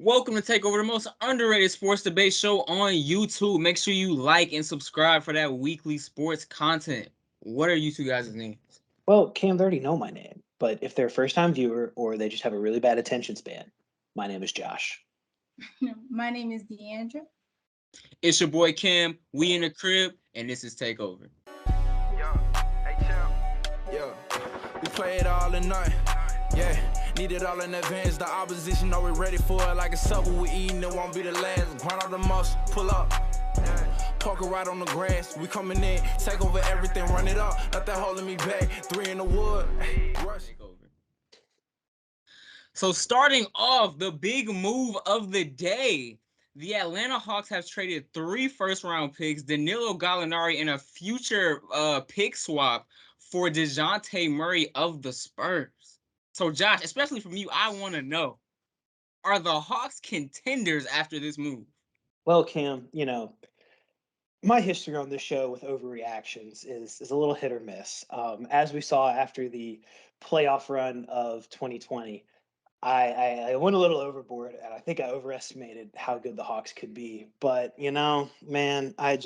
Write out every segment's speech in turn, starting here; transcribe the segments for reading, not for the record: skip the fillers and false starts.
Welcome to Takeover, the most underrated sports debate show on YouTube. Make sure you like and subscribe for that weekly sports content. What are you two guys' names? Well, Cam, they already know my name, but if they're a first-time viewer or they just have a really bad attention span, my name is Josh. My name is Deandra. It's your boy Kim. We in the crib, and this is Takeover. Yeah, we play it all in night. Yeah, need it all in advance. The opposition know we're ready for it. Like a supper we eating, it won't be the last. Grind all the muscle, pull up. Parker right on the grass. We coming in, take over everything, run it up. Not that holding me back. 3 in the wood. Rush. So starting off, the big move of the day. The Atlanta Hawks have traded 3 first-round picks, Danilo Gallinari, and a future pick swap for Dejounte Murray of the Spurs. So, Josh, especially from you, I want to know, are the Hawks contenders after this move? Well, Cam, my history on this show with overreactions is a little hit or miss. As we saw after the playoff run of 2020, I went a little overboard, and I think I overestimated how good the Hawks could be. But man, I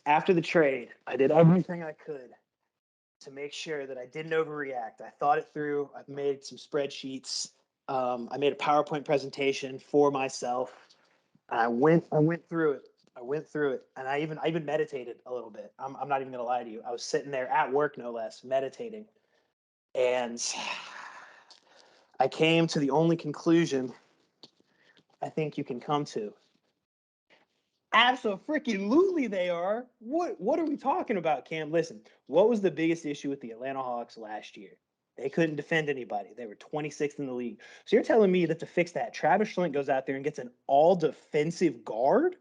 after the trade, I did everything I could to make sure that I didn't overreact. I thought it through. I've made some spreadsheets. I made a PowerPoint presentation for myself. I went through it. I went through it, and I even meditated a little bit. I'm not even gonna lie to you. I was sitting there at work, no less, meditating, and I came to the only conclusion I think you can come to. Absolutely, they are. What are we talking about, Cam? Listen, what was the biggest issue with the Atlanta Hawks last year? They couldn't defend anybody. They were 26th in the league. So you're telling me that to fix that, Travis Schlink goes out there and gets an all defensive guard?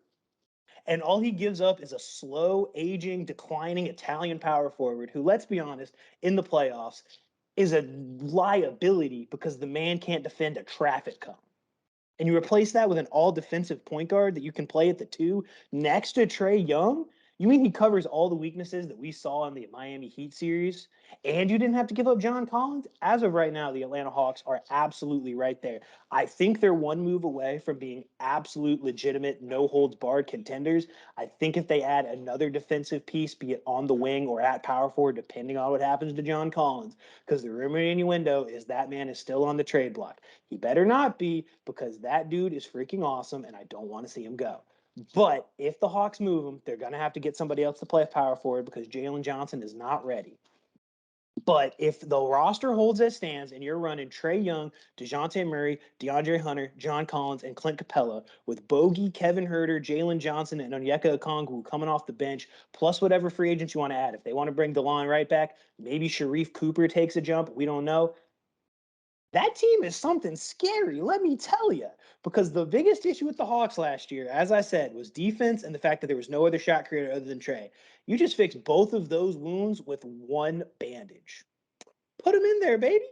And all he gives up is a slow, aging, declining Italian power forward who, let's be honest, in the playoffs is a liability because the man can't defend a traffic cone. And you replace that with an all defensive point guard that you can play at the 2 next to Trae Young. You mean he covers all the weaknesses that we saw in the Miami Heat series? And you didn't have to give up John Collins? As of right now, the Atlanta Hawks are absolutely right there. I think they're one move away from being absolute, legitimate, no holds barred contenders. I think if they add another defensive piece, be it on the wing or at power forward, depending on what happens to John Collins, because the rumor innuendo is that man is still on the trade block. He better not be, because that dude is freaking awesome and I don't want to see him go. But if the Hawks move him, they're going to have to get somebody else to play power forward because Jalen Johnson is not ready. But if the roster holds as stands and you're running Trae Young, Dejounte Murray, DeAndre Hunter, John Collins, and Clint Capella with Bogey, Kevin Huerter, Jalen Johnson, and Onyeka Okongwu coming off the bench, plus whatever free agents you want to add. If they want to bring DeLon right back, maybe Sharif Cooper takes a jump. We don't know. That team is something scary, let me tell you, because the biggest issue with the Hawks last year, as I said, was defense and the fact that there was no other shot creator other than Trae. You just fixed both of those wounds with one bandage. Put him in there, baby.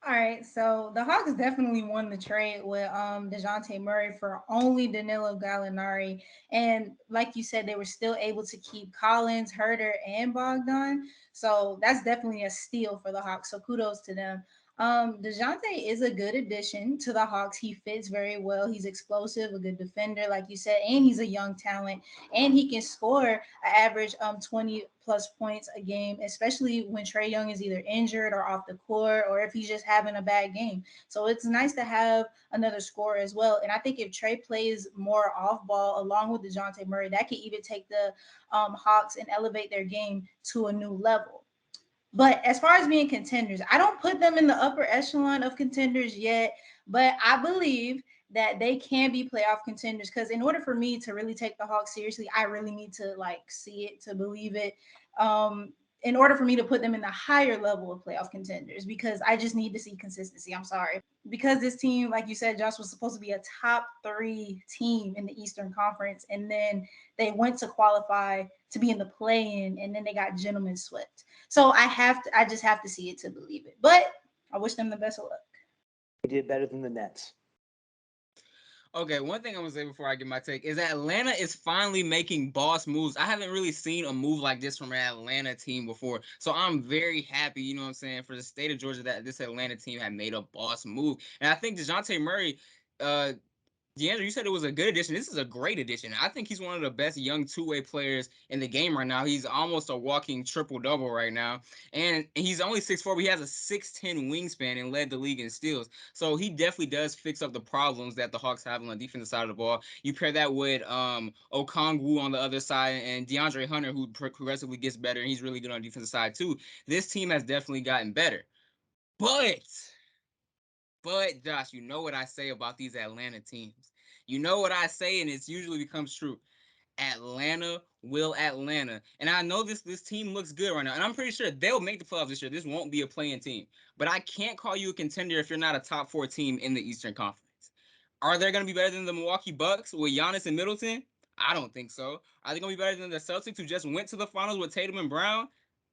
All right, so the Hawks definitely won the trade with Dejounte Murray for only Danilo Gallinari, and like you said, they were still able to keep Collins, Herter, and Bogdan. So that's definitely a steal for the Hawks. So kudos to them. Dejounte is a good addition to the Hawks. He fits very well. He's explosive, a good defender, like you said, and he's a young talent, and he can score an average 20 plus points a game, especially when Trae Young is either injured or off the court, or if he's just having a bad game. So it's nice to have another scorer as well. And I think if Trae plays more off ball along with DeJounte Murray, that could even take the Hawks and elevate their game to a new level. But as far as being contenders, I don't put them in the upper echelon of contenders yet, but I believe that they can be playoff contenders because in order for me to really take the Hawks seriously, I really need to like see it to believe it. In order for me to put them in the higher level of playoff contenders, because I just need to see consistency. I'm sorry. Because this team, like you said, Josh, was supposed to be a top 3 team in the Eastern Conference, and then they went to qualify to be in the play-in, and then they got gentlemen swept. So I just have to see it to believe it. But I wish them the best of luck. They did better than the Nets. Okay, one thing I'm gonna say before I get my take is that Atlanta is finally making boss moves. I haven't really seen a move like this from an Atlanta team before. So I'm very happy, you know what I'm saying, for the state of Georgia that this Atlanta team had made a boss move. And I think Dejounte Murray, uh, DeAndre, you said it was a good addition. This is a great addition. I think he's one of the best young two-way players in the game right now. He's almost a walking triple-double right now. And he's only 6'4", but he has a 6'10" wingspan and led the league in steals. So he definitely does fix up the problems that the Hawks have on the defensive side of the ball. You pair that with Okongwu on the other side and DeAndre Hunter, who progressively gets better, and he's really good on the defensive side too. This team has definitely gotten better. But Josh, you know what I say about these Atlanta teams. You know what I say, and it usually becomes true. Atlanta will Atlanta. And I know this team looks good right now. And I'm pretty sure they'll make the playoffs this year. This won't be a playing team. But I can't call you a contender if you're not a top 4 team in the Eastern Conference. Are they going to be better than the Milwaukee Bucks with Giannis and Middleton? I don't think so. Are they going to be better than the Celtics who just went to the finals with Tatum and Brown?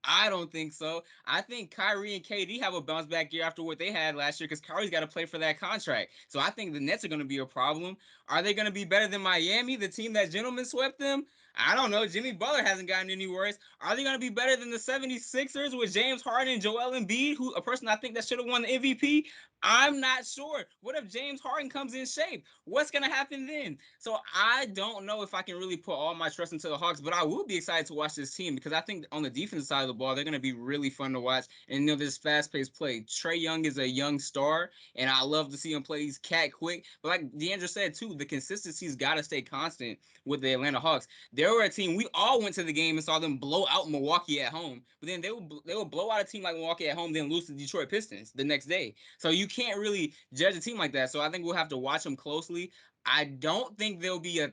I don't think so. I think Kyrie and KD have a bounce back year after what they had last year because Kyrie's got to play for that contract. So I think the Nets are going to be a problem. Are they going to be better than Miami, the team that gentlemen swept them? I don't know. Jimmy Butler hasn't gotten any worse. Are they going to be better than the 76ers with James Harden and Joel Embiid, who a person I think that should have won the MVP? I'm not sure. What if James Harden comes in shape? What's going to happen then? So I don't know if I can really put all my trust into the Hawks, but I will be excited to watch this team because I think on the defensive side of the ball, they're going to be really fun to watch. And you know, this fast-paced play. Trae Young is a young star, and I love to see him play. He's cat quick. But like DeAndre said, too, the consistency's got to stay constant with the Atlanta Hawks. They were a team, we all went to the game and saw them blow out Milwaukee at home, but then they will blow out a team like Milwaukee at home, then lose to the Detroit Pistons the next day. So you can't really judge a team like that. So I think we'll have to watch them closely. I don't think they'll be a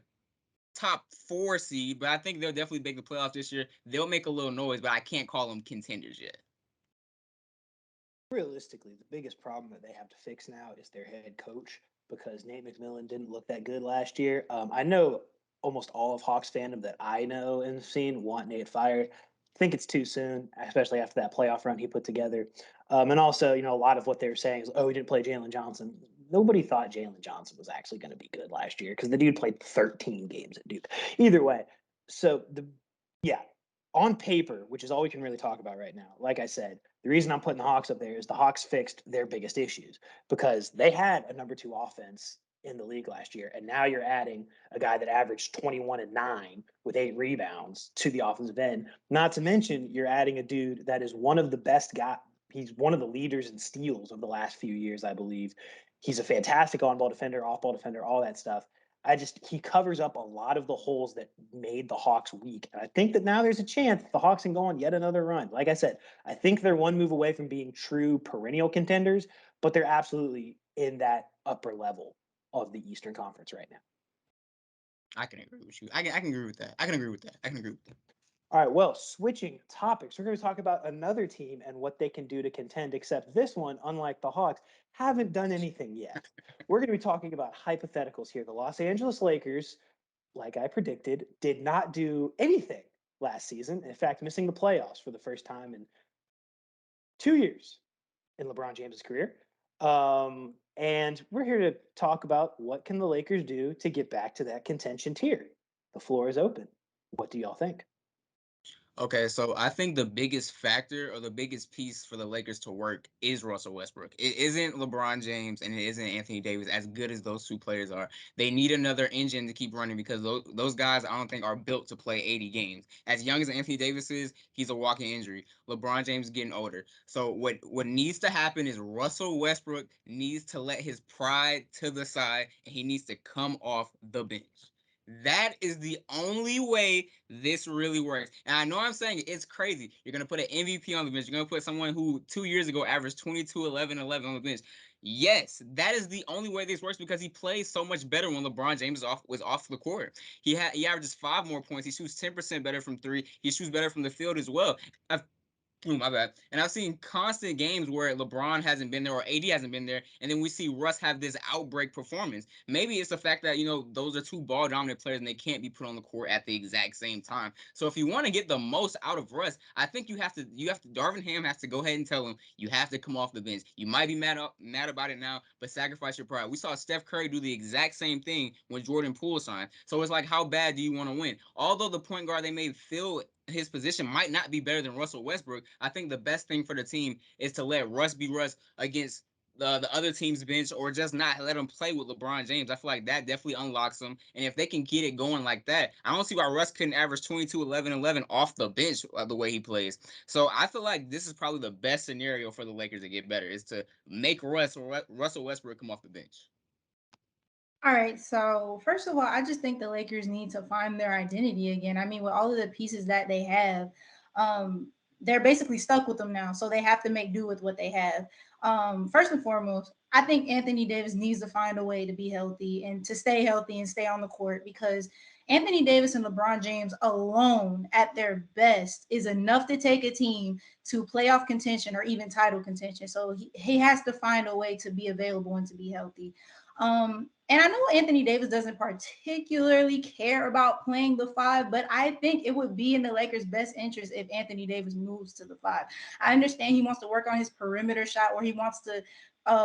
top 4 seed, but I think they'll definitely make the playoffs this year. They'll make a little noise, but I can't call them contenders yet. Realistically, the biggest problem that they have to fix now is their head coach because Nate McMillan didn't look that good last year. I know almost all of Hawks fandom that I know and have seen want Nate fired. I think it's too soon, especially after that playoff run he put together. And also, you know, a lot of what they were saying is, oh, he didn't play Jalen Johnson. Nobody thought Jalen Johnson was actually going to be good last year because the dude played 13 games at Duke. Either way, so yeah, on paper, which is all we can really talk about right now. Like I said, the reason I'm putting the Hawks up there is the Hawks fixed their biggest issues because they had a number 2 offense in the league last year, and now you're adding a guy that averaged 21 and 9 with 8 rebounds to the offensive end. Not to mention, you're adding a dude that is one of the best guys. He's one of the leaders in steals of the last few years, I believe. He's a fantastic on-ball defender, off-ball defender, all that stuff. He covers up a lot of the holes that made the Hawks weak. And I think that now there's a chance the Hawks can go on yet another run. Like I said, I think they're one move away from being true perennial contenders, but they're absolutely in that upper level of the Eastern Conference right now. I can agree with you. I can agree with that. I can agree with that. I can agree with that. All right, well, switching topics, we're going to talk about another team and what they can do to contend, except this one, unlike the Hawks, haven't done anything yet. We're going to be talking about hypotheticals here. The Los Angeles Lakers, like I predicted, did not do anything last season. In fact, missing the playoffs for the first time in 2 years in LeBron James's career. And we're here to talk about what can the Lakers do to get back to that contention tier. The floor is open. What do y'all think? Okay, so I think the biggest factor or the biggest piece for the Lakers to work is Russell Westbrook. It isn't LeBron James and it isn't Anthony Davis, as good as those 2 players are. They need another engine to keep running because those guys, I don't think, are built to play 80 games. As young as Anthony Davis is, he's a walking injury. LeBron James is getting older. So what needs to happen is Russell Westbrook needs to let his pride to the side and he needs to come off the bench. That is the only way this really works. And I know I'm saying it's crazy. You're going to put an MVP on the bench. You're going to put someone who 2 years ago averaged 22, 11, 11 on the bench. Yes, that is the only way this works because he plays so much better when LeBron James was off the court. He averages 5 more points. He shoots 10% better from 3. He shoots better from the field as well. Oh, my bad. And I've seen constant games where LeBron hasn't been there or AD hasn't been there, and then we see Russ have this outbreak performance. Maybe it's the fact that, those are two ball dominant players and they can't be put on the court at the exact same time. So if you want to get the most out of Russ, I think Darvin Ham has to go ahead and tell him you have to come off the bench. You might be mad about it now, but sacrifice your pride. We saw Steph Curry do the exact same thing when Jordan Poole signed. So it's like, how bad do you want to win? Although the point guard they made fill his position might not be better than Russell Westbrook, I think the best thing for the team is to let Russ be Russ against the other team's bench, or just not let him play with LeBron James. I feel like that definitely unlocks him. And if they can get it going like that, I don't see why Russ couldn't average 22, 11, 11 off the bench the way he plays. So I feel like this is probably the best scenario for the Lakers to get better, is to make Russell Westbrook come off the bench. All right, so first of all, I just think the Lakers need to find their identity again. I mean, with all of the pieces that they have, they're basically stuck with them now, so they have to make do with what they have. First and foremost, I think Anthony Davis needs to find a way to be healthy and to stay healthy and stay on the court, because Anthony Davis and LeBron James alone at their best is enough to take a team to playoff contention or even title contention. So he has to find a way to be available and to be healthy. And I know Anthony Davis doesn't particularly care about playing the five, but I think it would be in the Lakers' best interest if Anthony Davis moves to the five. I understand he wants to work on his perimeter shot, or he wants to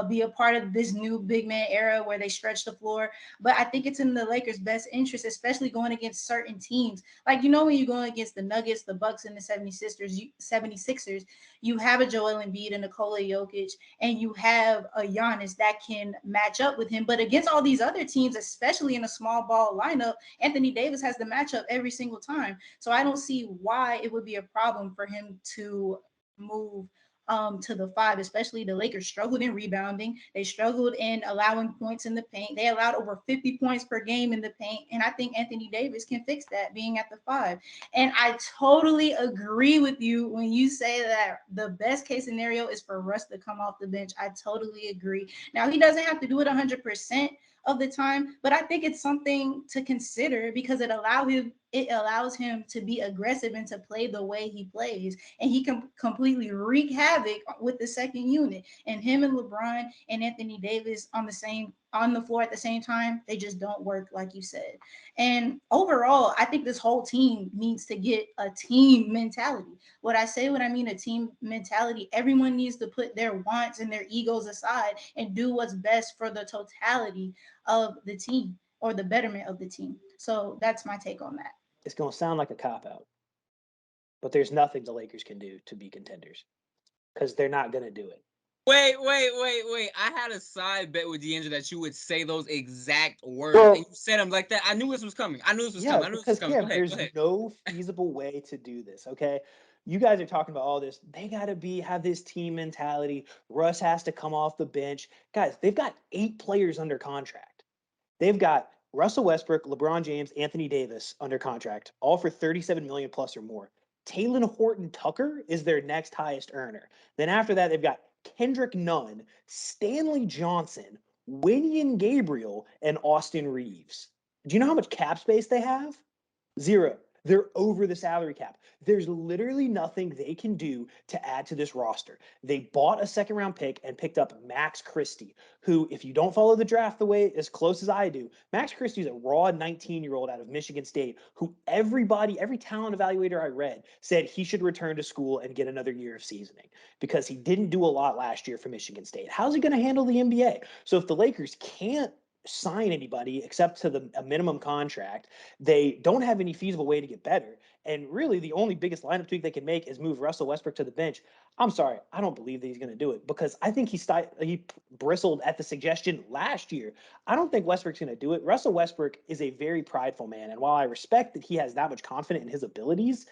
be a part of this new big man era where they stretch the floor. But I think it's in the Lakers' best interest, especially going against certain teams. Like, when you're going against the Nuggets, the Bucks, and the 76ers, you have a Joel Embiid and Nikola Jokic, and you have a Giannis that can match up with him. But against all these other teams, especially in a small ball lineup, Anthony Davis has the matchup every single time. So I don't see why it would be a problem for him to move to the five. Especially the Lakers struggled in rebounding. They struggled in allowing points in the paint. They allowed over 50 points per game in the paint. And I think Anthony Davis can fix that being at the five. And I totally agree with you when you say that the best case scenario is for Russ to come off the bench. I totally agree. Now, he doesn't have to do it 100% of the time, but I think it's something to consider, because it allows him to be aggressive and to play the way he plays, and he can completely wreak havoc with the second unit. And him and LeBron and Anthony Davis on the floor at the same time, they just don't work, like you said. And overall, I think this whole team needs to get a team mentality. When I mean a team mentality, everyone needs to put their wants and their egos aside and do what's best for the totality of the team, or the betterment of the team. So that's my take on that. It's going to sound like a cop out, but there's nothing the Lakers can do to be contenders, because they're not going to do it. Wait. I had a side bet with D'Angelo that you would say those exact words, Well, and you said them like that. I knew this was coming. Because Go ahead. there's no feasible way to do this. Okay, you guys are talking about all this. They got to have this team mentality. Russ has to come off the bench. Guys, they've got 8 players under contract. They've got Russell Westbrook, LeBron James, Anthony Davis under contract, all for $37 million plus or more. Talen Horton-Tucker is their next highest earner. Then after that, they've got Kendrick Nunn, Stanley Johnson, Wenyen Gabriel, and Austin Reeves. Do you know how much cap space they have? 0. They're over the salary cap. There's literally nothing they can do to add to this roster. They bought a second-round pick and picked up Max Christie, who, if you don't follow the draft the way as close as I do, Max Christie is a raw 19-year-old out of Michigan State who every talent evaluator I read said he should return to school and get another year of seasoning, because he didn't do a lot last year for Michigan State. How's he going to handle the NBA? So if the Lakers can't sign anybody except to a minimum contract, they don't have any feasible way to get better. And really, the only biggest lineup tweak they can make is move Russell Westbrook to the bench. I'm sorry, I don't believe that he's going to do it, because I think he bristled at the suggestion last year. I don't think Westbrook's going to do it. Russell Westbrook is a very prideful man, and while I respect that he has that much confidence in his abilities,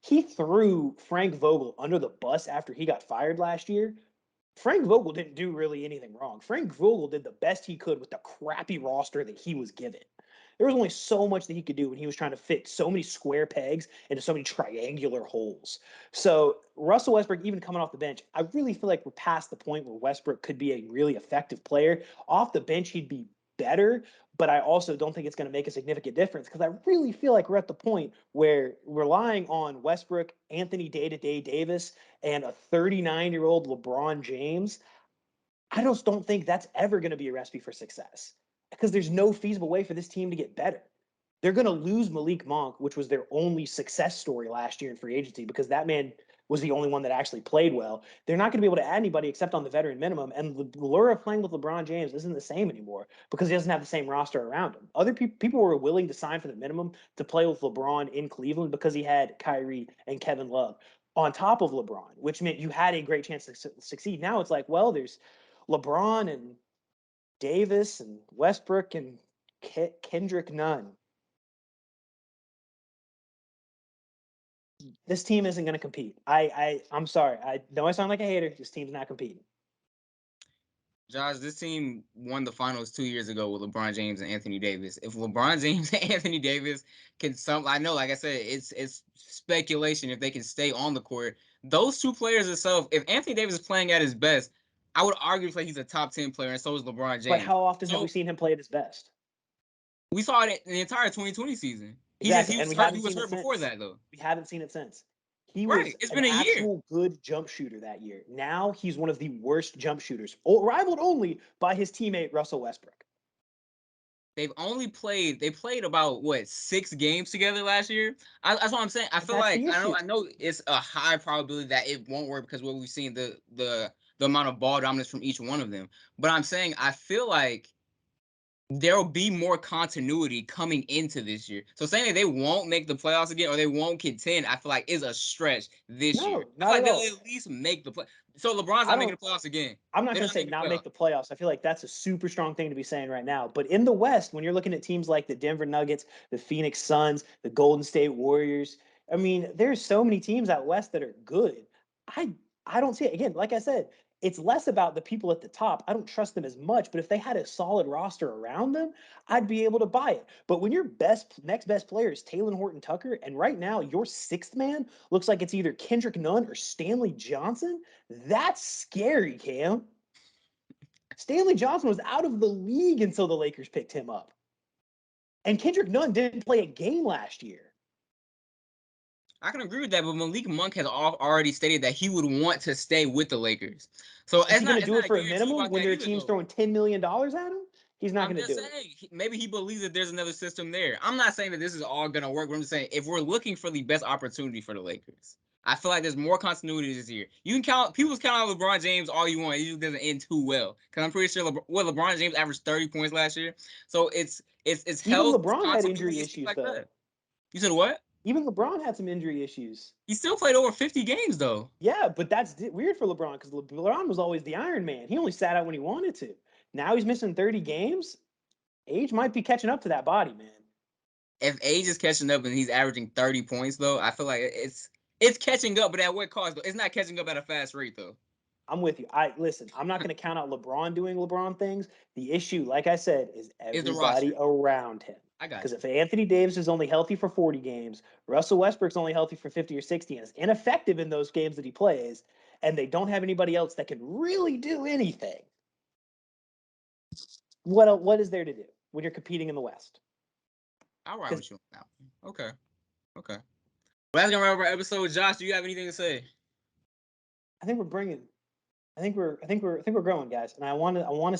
he threw Frank Vogel under the bus after he got fired last year. Frank Vogel didn't do really anything wrong. Frank Vogel did the best he could with the crappy roster that he was given. There was only so much that he could do when he was trying to fit so many square pegs into so many triangular holes. So Russell Westbrook, even coming off the bench, I really feel like we're past the point where Westbrook could be a really effective player. Off the bench, he'd be better, but I also don't think it's going to make a significant difference because I really feel like we're at the point where relying on Westbrook, Anthony Day-to-Day Davis, and a 39-year-old LeBron James, I just don't think that's ever going to be a recipe for success because there's no feasible way for this team to get better. They're going to lose Malik Monk, which was their only success story last year in free agency because that man was the only one that actually played well. They're not going to be able to add anybody except on the veteran minimum. And the lure of playing with LeBron James isn't the same anymore because he doesn't have the same roster around him. Other people were willing to sign for the minimum to play with LeBron in Cleveland because he had Kyrie and Kevin Love on top of LeBron, which meant you had a great chance to succeed. Now it's like, well, there's LeBron and Davis and Westbrook and Kendrick Nunn. This team isn't going to compete. I'm sorry. I know I sound like a hater. This team's not competing. Josh, this team won the finals 2 years ago with LeBron James and Anthony Davis. If LeBron James and Anthony Davis can I know, like I said, it's speculation if they can stay on the court. Those two players itself, if Anthony Davis is playing at his best, I would argue he's a top 10 player, and so is LeBron James. But how often have we seen him play at his best? We saw it in the entire 2020 season. Exactly. He was hurt before that, though. We haven't seen it since. He right. was It's an been a actual year. good jump shooter that year. Now he's one of the worst jump shooters, rivaled only by his teammate Russell Westbrook. They played about 6 games together last year. That's what I'm saying. I feel like I know it's a high probability that it won't work because what we've seen the amount of ball dominance from each one of them. But I'm saying I feel like there'll be more continuity coming into this year. So saying that they won't make the playoffs again or they won't contend, I feel like is a stretch this year. I feel like they'll at least make the play. So LeBron's not making the playoffs again. I'm not going to say not make the playoffs. I feel like that's a super strong thing to be saying right now. But in the West, when you're looking at teams like the Denver Nuggets, the Phoenix Suns, the Golden State Warriors, I mean, there's so many teams out West that are good. I don't see it. Again, like I said, it's less about the people at the top. I don't trust them as much, but if they had a solid roster around them, I'd be able to buy it. But when your next best player is Talen Horton-Tucker, and right now your sixth man looks like it's either Kendrick Nunn or Stanley Johnson, that's scary, Cam. Stanley Johnson was out of the league until the Lakers picked him up. And Kendrick Nunn didn't play a game last year. I can agree with that, but Malik Monk has already stated that he would want to stay with the Lakers. So is he going to do it for a minimum when their team's throwing $10 million at him? He's not going to do it. Maybe he believes that there's another system there. I'm not saying that this is all going to work, but I'm just saying if we're looking for the best opportunity for the Lakers, I feel like there's more continuity this year. You can count out LeBron James all you want. It usually doesn't end too well because I'm pretty sure LeBron James averaged 30 points last year. So it's even LeBron had injury issues like though. That. You said what? Even LeBron had some injury issues. He still played over 50 games, though. Yeah, but that's weird for LeBron because LeBron was always the Iron Man. He only sat out when he wanted to. Now he's missing 30 games. Age might be catching up to that body, man. If age is catching up and he's averaging 30 points, though, I feel like it's catching up, but at what cost, though? It's not catching up at a fast rate, though. I'm with you. Listen, I'm not going to count out LeBron doing LeBron things. The issue, like I said, is everybody around him. I got it. Because if Anthony Davis is only healthy for 40 games, Russell Westbrook's only healthy for 50 or 60 and is ineffective in those games that he plays, and they don't have anybody else that can really do anything, what is there to do when you're competing in the West? I'll ride with you on that one. Okay. Well, that's gonna wrap up our episode. Josh, do you have anything to say? I think we're growing, guys, and I want to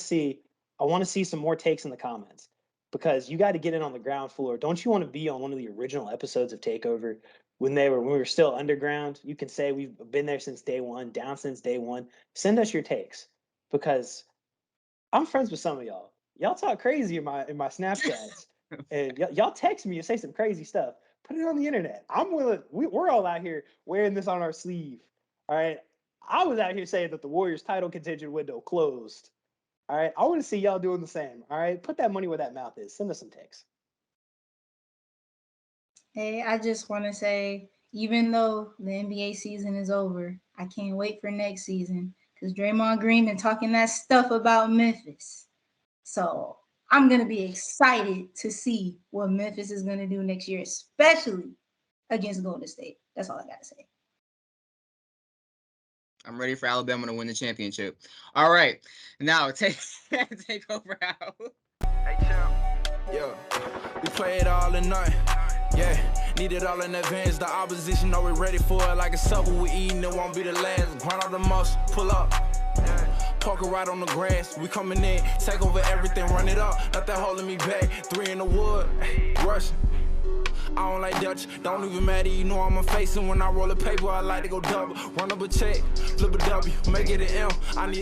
see some more takes in the comments. Because you got to get in on the ground floor. Don't you want to be on one of the original episodes of Takeover when we were still underground? You can say we've been there since day one, down since day one. Send us your takes because I'm friends with some of y'all. Y'all talk crazy in my Snapchats, and y'all text me and say some crazy stuff. Put it on the internet. I'm willing. We're all out here wearing this on our sleeve. All right. I was out here saying that the Warriors title contention window closed. All right, I want to see y'all doing the same. All right, put that money where that mouth is. Send us some takes. Hey, I just want to say, even though the NBA season is over, I can't wait for next season because Draymond Green been talking that stuff about Memphis. So I'm going to be excited to see what Memphis is going to do next year, especially against Golden State. That's all I got to say. I'm ready for Alabama to win the championship. All right. Now, take over out. Yeah, we play it all in night. Yeah, need it all in advance. The opposition know we ready for it. Like a supper we eating, it won't be the last. Grind all the muscle, pull up. Parker right on the grass. We coming in, take over everything, run it up. Nothing holding me back. 3 in the wood, rushing. I don't like Dutch, don't even matter, you know I'm a face. And when I roll a paper, I like to go double. Run up a check, flip a W, make it an M. I need